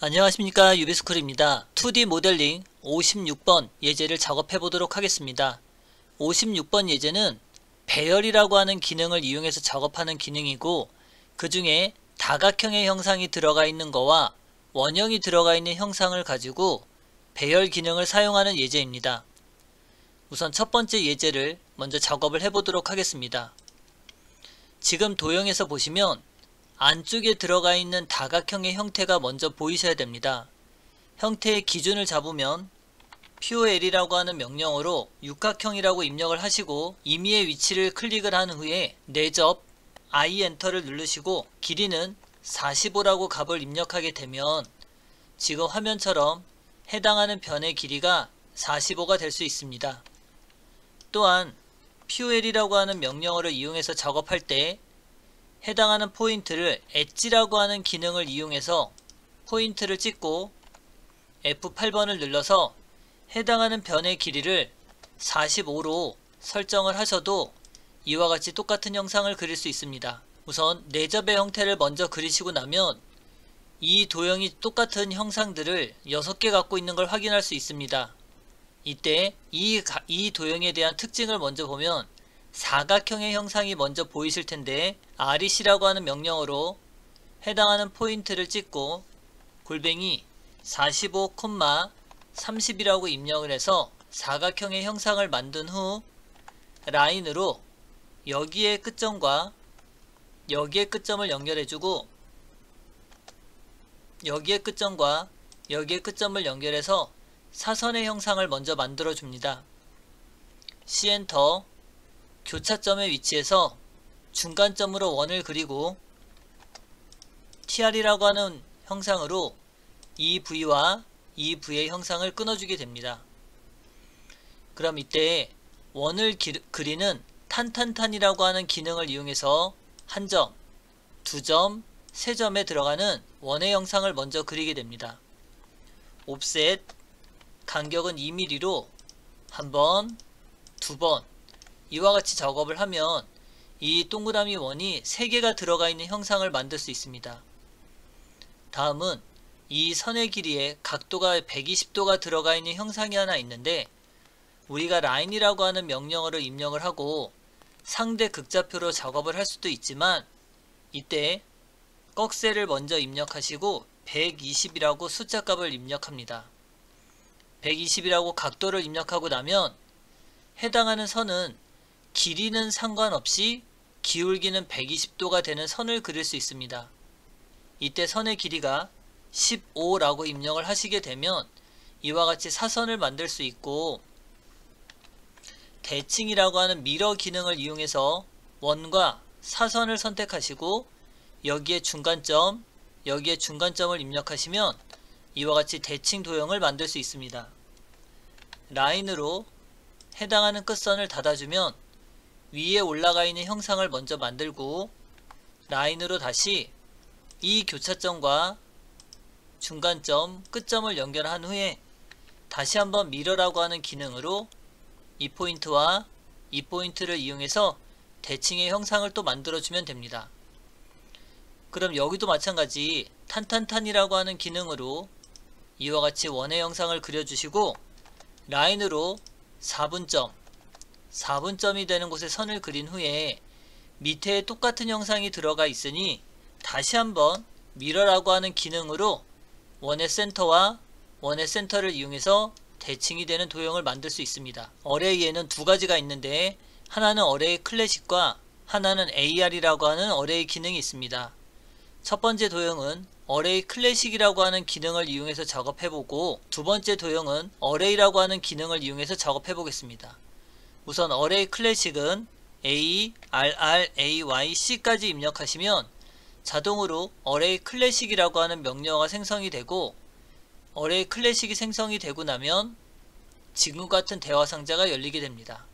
안녕하십니까, 유비스쿨입니다. 2D 모델링 56번 예제를 작업해 보도록 하겠습니다. 56번 예제는 배열이라고 하는 기능을 이용해서 작업하는 기능이고, 그 중에 다각형의 형상이 들어가 있는 거와 원형이 들어가 있는 형상을 가지고 배열 기능을 사용하는 예제입니다. 우선 첫 번째 예제를 먼저 작업을 해 보도록 하겠습니다. 지금 도형에서 보시면 안쪽에 들어가 있는 다각형의 형태가 먼저 보이셔야 됩니다. 형태의 기준을 잡으면 POL이라고 하는 명령어로 육각형이라고 입력을 하시고 임의의 위치를 클릭을 한 후에 내접 I 엔터를 누르시고 길이는 45라고 값을 입력하게 되면 지금 화면처럼 해당하는 변의 길이가 45가 될 수 있습니다. 또한 POL이라고 하는 명령어를 이용해서 작업할 때 해당하는 포인트를 엣지라고 하는 기능을 이용해서 포인트를 찍고 F8번을 눌러서 해당하는 변의 길이를 45로 설정을 하셔도 이와 같이 똑같은 형상을 그릴 수 있습니다. 우선 내접의 형태를 먼저 그리시고 나면 이 도형이 똑같은 형상들을 6개 갖고 있는 걸 확인할 수 있습니다. 이때 이 도형에 대한 특징을 먼저 보면 사각형의 형상이 먼저 보이실 텐데 REC라고 하는 명령어로 해당하는 포인트를 찍고 골뱅이 45, 30이라고 입력을 해서 사각형의 형상을 만든 후 라인으로 여기의 끝점과 여기의 끝점을 연결해주고 여기의 끝점과 여기의 끝점을 연결해서 사선의 형상을 먼저 만들어 줍니다. C엔터 교차점의 위치에서 중간점으로 원을 그리고 TR이라고 하는 형상으로 이 V와 이 V의 형상을 끊어주게 됩니다. 그럼 이때 원을 그리는 탄탄탄이라고 하는 기능을 이용해서 한 점, 두 점, 세 점에 들어가는 원의 형상을 먼저 그리게 됩니다. 옵셋 간격은 2mm로 한 번, 두 번 이와 같이 작업을 하면 이 동그라미 원이 3개가 들어가 있는 형상을 만들 수 있습니다. 다음은 이 선의 길이에 각도가 120도가 들어가 있는 형상이 하나 있는데 우리가 라인이라고 하는 명령어를 입력을 하고 상대 극좌표로 작업을 할 수도 있지만 이때 꺽쇠를 먼저 입력하시고 120이라고 숫자 값을 입력합니다. 120이라고 각도를 입력하고 나면 해당하는 선은 길이는 상관없이 기울기는 120도가 되는 선을 그릴 수 있습니다. 이때 선의 길이가 15라고 입력을 하시게 되면 이와 같이 사선을 만들 수 있고 대칭이라고 하는 미러 기능을 이용해서 원과 사선을 선택하시고 여기에 중간점, 여기에 중간점을 입력하시면 이와 같이 대칭 도형을 만들 수 있습니다. 라인으로 해당하는 끝선을 닫아주면 위에 올라가 있는 형상을 먼저 만들고 라인으로 다시 이 교차점과 중간점, 끝점을 연결한 후에 다시 한번 미러라고 하는 기능으로 이 포인트와 이 포인트를 이용해서 대칭의 형상을 또 만들어주면 됩니다. 그럼 여기도 마찬가지 탄탄탄이라고 하는 기능으로 이와 같이 원의 형상을 그려주시고 라인으로 4분점이 되는 곳에 선을 그린 후에 밑에 똑같은 형상이 들어가 있으니 다시 한번 미러라고 하는 기능으로 원의 센터와 원의 센터를 이용해서 대칭이 되는 도형을 만들 수 있습니다. 어레이에는 두 가지가 있는데 하나는 어레이 클래식과 하나는 AR이라고 하는 어레이 기능이 있습니다. 첫 번째 도형은 어레이 클래식이라고 하는 기능을 이용해서 작업해보고 두 번째 도형은 어레이라고 하는 기능을 이용해서 작업해보겠습니다. 우선 어레이 클래식은 A, RR, AY, C까지 입력하시면 자동으로 어레이 클래식이라고 하는 명령어가 생성이 되고 어레이 클래식이 생성이 되고 나면 지금과 같은 대화 상자가 열리게 됩니다.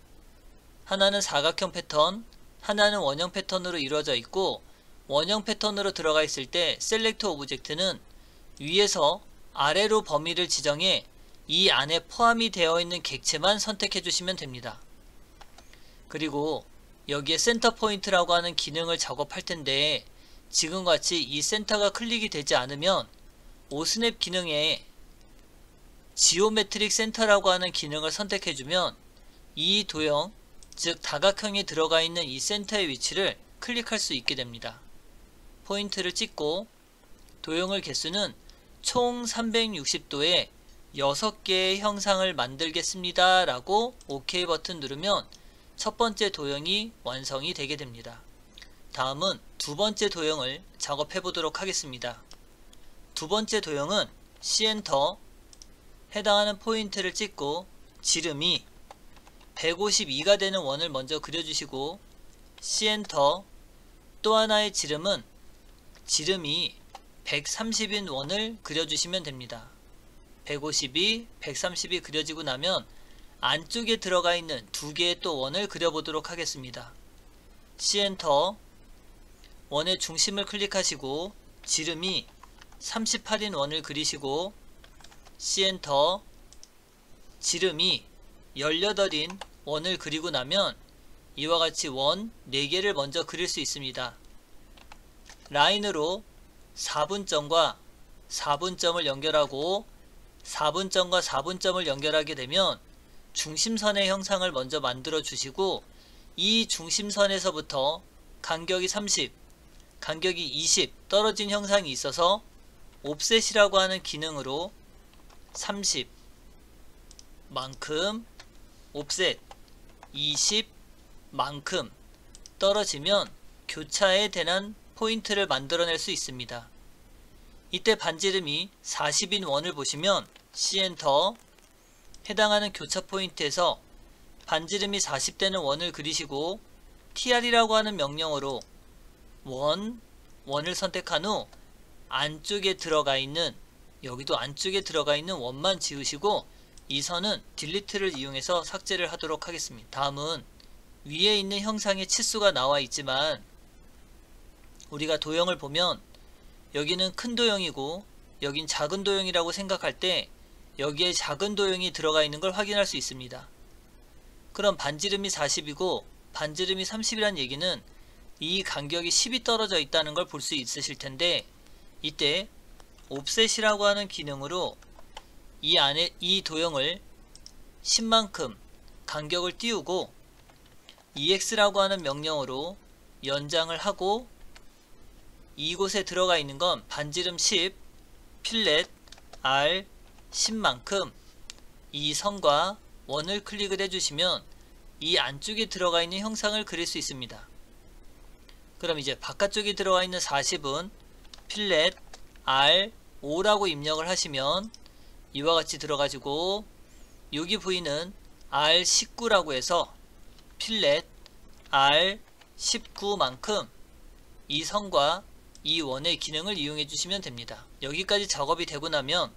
하나는 사각형 패턴, 하나는 원형 패턴으로 이루어져 있고 원형 패턴으로 들어가 있을 때 셀렉트 오브젝트는 위에서 아래로 범위를 지정해 이 안에 포함이 되어 있는 객체만 선택해 주시면 됩니다. 그리고 여기에 센터 포인트라고 하는 기능을 작업할 텐데 지금같이 이 센터가 클릭이 되지 않으면 오스냅 기능에 지오메트릭 센터라고 하는 기능을 선택해주면 이 도형, 즉 다각형이 들어가 있는 이 센터의 위치를 클릭할 수 있게 됩니다. 포인트를 찍고 도형을 개수는 총 360도에 6개의 형상을 만들겠습니다 라고 OK 버튼 누르면 첫 번째 도형이 완성이 되게 됩니다. 다음은 두 번째 도형을 작업해 보도록 하겠습니다. 두 번째 도형은 C엔터, 해당하는 포인트를 찍고 지름이 152가 되는 원을 먼저 그려주시고 C엔터, 또 하나의 지름은 지름이 130인 원을 그려주시면 됩니다. 152, 130이 그려지고 나면 안쪽에 들어가 있는 두 개의 또 원을 그려보도록 하겠습니다. C엔터, 원의 중심을 클릭하시고 지름이 38인 원을 그리시고 C엔터, 지름이 18인 원을 그리고 나면 이와 같이 원 4개를 먼저 그릴 수 있습니다. 라인으로 4분점과 4분점을 연결하고 4분점과 4분점을 연결하게 되면 중심선의 형상을 먼저 만들어 주시고 이 중심선에서부터 간격이 30, 간격이 20 떨어진 형상이 있어서 옵셋이라고 하는 기능으로 30만큼 옵셋 20만큼 떨어지면 교차에 대한 포인트를 만들어낼 수 있습니다. 이때 반지름이 40인 원을 보시면 C엔터, 해당하는 교차 포인트에서 반지름이 40되는 원을 그리시고 TR이라고 하는 명령어로 원을 선택한 후 안쪽에 들어가 있는, 여기도 안쪽에 들어가 있는 원만 지우시고 이 선은 딜리트를 이용해서 삭제를 하도록 하겠습니다. 다음은 위에 있는 형상의 치수가 나와 있지만 우리가 도형을 보면 여기는 큰 도형이고 여긴 작은 도형이라고 생각할 때 여기에 작은 도형이 들어가 있는 걸 확인할 수 있습니다. 그럼 반지름이 40이고 반지름이 30이란 얘기는 이 간격이 10이 떨어져 있다는 걸 볼 수 있으실 텐데, 이때 옵셋이라고 하는 기능으로 이 안에 이 도형을 10만큼 간격을 띄우고 EX라고 하는 명령어로 연장을 하고 이곳에 들어가 있는 건 반지름 10, 필렛 R 10만큼 이 선과 원을 클릭을 해주시면 이 안쪽에 들어가 있는 형상을 그릴 수 있습니다. 그럼 이제 바깥쪽에 들어가 있는 40은 필렛 R 5라고 입력을 하시면 이와 같이 들어가지고 여기 부위는 R19라고 해서 필렛 R 19만큼 이 선과 이 원의 기능을 이용해 주시면 됩니다. 여기까지 작업이 되고 나면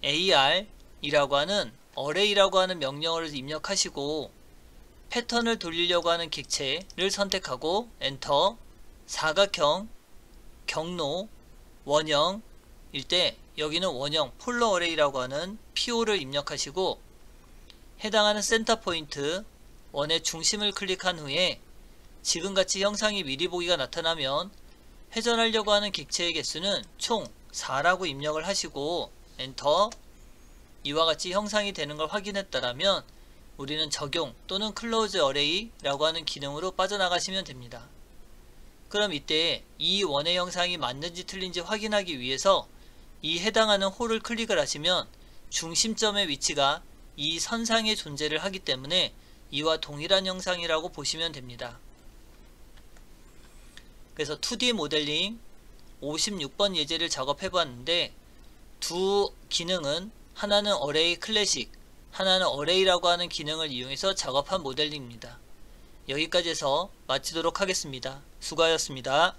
AR 이라고 하는 어레이라고 하는 명령어를 입력하시고 패턴을 돌리려고 하는 객체를 선택하고 엔터, 사각형, 경로, 원형 일 때 여기는 원형 폴러 어레이라고 하는 PO를 입력하시고 해당하는 센터 포인트 원의 중심을 클릭한 후에 지금같이 형상이 미리 보기가 나타나면 회전하려고 하는 객체의 개수는 총 4라고 입력을 하시고 엔터, 이와 같이 형상이 되는 걸 확인했다라면 우리는 적용 또는 클로즈 어레이라고 하는 기능으로 빠져나가시면 됩니다. 그럼 이때 이 원의 형상이 맞는지 틀린지 확인하기 위해서 이 해당하는 홀을 클릭을 하시면 중심점의 위치가 이 선상에 존재를 하기 때문에 이와 동일한 형상이라고 보시면 됩니다. 그래서 2D 모델링 56번 예제를 작업해 봤는데 두 기능은 하나는 어레이 클래식, 하나는 어레이라고 하는 기능을 이용해서 작업한 모델링입니다. 여기까지 해서 마치도록 하겠습니다. 수고하셨습니다.